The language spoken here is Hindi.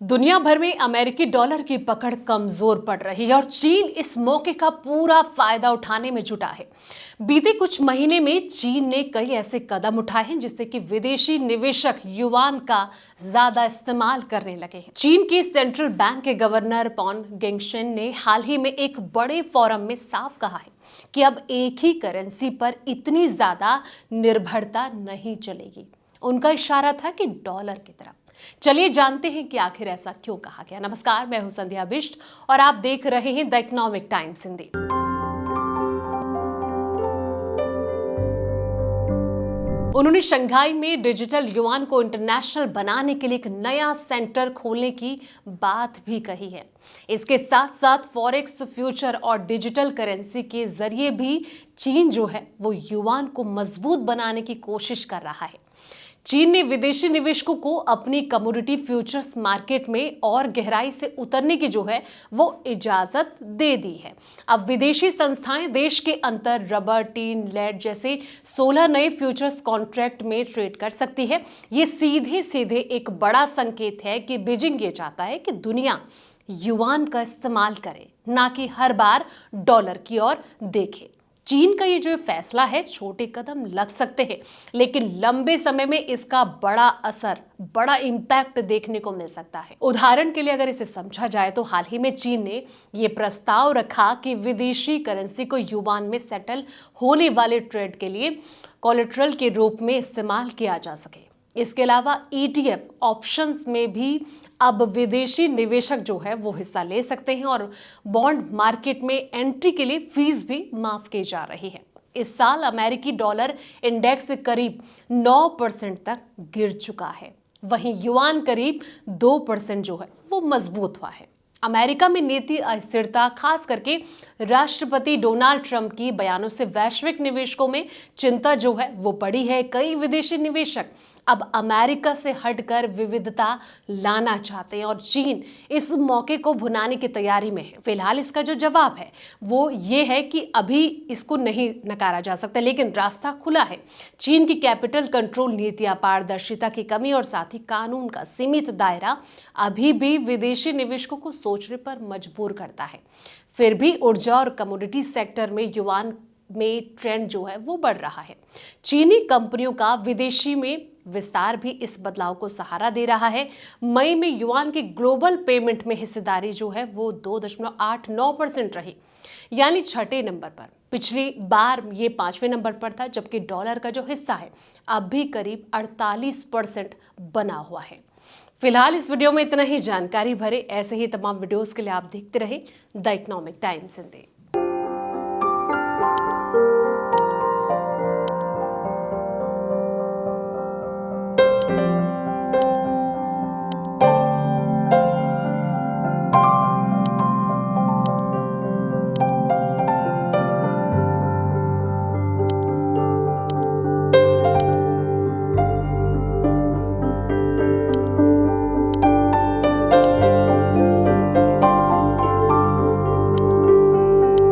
दुनिया भर में अमेरिकी डॉलर की पकड़ कमजोर पड़ रही है और चीन इस मौके का पूरा फायदा उठाने में जुटा है। बीते कुछ महीने में चीन ने कई ऐसे कदम उठाए हैं जिससे कि विदेशी निवेशक युआन का ज्यादा इस्तेमाल करने लगे हैं। चीन के सेंट्रल बैंक के गवर्नर पॉन गेंगशेन ने हाल ही में एक बड़े फोरम में साफ कहा है कि अब एक ही करेंसी पर इतनी ज्यादा निर्भरता नहीं चलेगी। उनका इशारा था कि डॉलर की तरफ। चलिए जानते हैं कि आखिर ऐसा क्यों कहा गया। नमस्कार, मैं हूं संध्या बिष्ट और आप देख रहे हैं द इकोनॉमिक टाइम्स हिंदी। उन्होंने शंघाई में डिजिटल युआन को इंटरनेशनल बनाने के लिए एक नया सेंटर खोलने की बात भी कही है। इसके साथ साथ फॉरेक्स फ्यूचर और डिजिटल करेंसी के जरिए भी चीन जो है वो युआन को मजबूत बनाने की कोशिश कर रहा है। चीन ने विदेशी निवेशकों को अपनी कमोडिटी फ्यूचर्स मार्केट में और गहराई से उतरने की जो है वो इजाजत दे दी है। अब विदेशी संस्थाएं देश के अंदर रबर, टीन, लेड जैसे 16 नए फ्यूचर्स कॉन्ट्रैक्ट में ट्रेड कर सकती है। ये सीधे सीधे एक बड़ा संकेत है कि बीजिंग ये चाहता है कि दुनिया युआन का इस्तेमाल करे, ना कि हर बार डॉलर की ओर देखे। चीन का ये जो फैसला है, छोटे कदम लग सकते हैं लेकिन लंबे समय में इसका बड़ा असर, बड़ा इंपैक्ट देखने को मिल सकता है। उदाहरण के लिए अगर इसे समझा जाए तो हाल ही में चीन ने ये प्रस्ताव रखा कि विदेशी करेंसी को युआन में सेटल होने वाले ट्रेड के लिए कोलेटरल के रूप में इस्तेमाल किया जा सके। इसके अलावा ETF ऑप्शंस में भी अब विदेशी निवेशक जो है वो हिस्सा ले सकते हैं और बॉन्ड मार्केट में एंट्री के लिए फीस भी माफ की जा रही है। इस साल अमेरिकी डॉलर इंडेक्स करीब 9% तक गिर चुका है, वहीं युआन करीब 2% जो है वो मजबूत हुआ है। अमेरिका में नीति अस्थिरता, खास करके राष्ट्रपति डोनाल्ड ट्रंप की बयानों से वैश्विक निवेशकों में चिंता जो है वो बढ़ी है। कई विदेशी निवेशक अब अमेरिका से हटकर विविधता लाना चाहते हैं और चीन इस मौके को भुनाने की तैयारी में है। फिलहाल इसका जो जवाब है वो ये है कि अभी इसको नहीं नकारा जा सकता, लेकिन रास्ता खुला है। चीन की कैपिटल कंट्रोल नीतियां, पारदर्शिता की कमी और साथ ही कानून का सीमित दायरा अभी भी विदेशी निवेशकों को सोचने पर मजबूर करता है। फिर भी ऊर्जा और कमोडिटी सेक्टर में युआन में ट्रेंड जो है वो बढ़ रहा है। चीनी कंपनियों का विदेशी में विस्तार भी इस बदलाव को सहारा दे रहा है। मई में युआन की ग्लोबल पेमेंट में हिस्सेदारी जो है वो 2.89% रही, यानी छठे नंबर पर। पिछली बार ये 5वें नंबर पर था, जबकि डॉलर का जो हिस्सा है अब भी करीब 48% बना हुआ है। फिलहाल इस वीडियो में इतना ही। जानकारी भरे ऐसे ही तमाम वीडियोस के लिए आप देखते रहे द इकोनॉमिक टाइम्स हिंदी।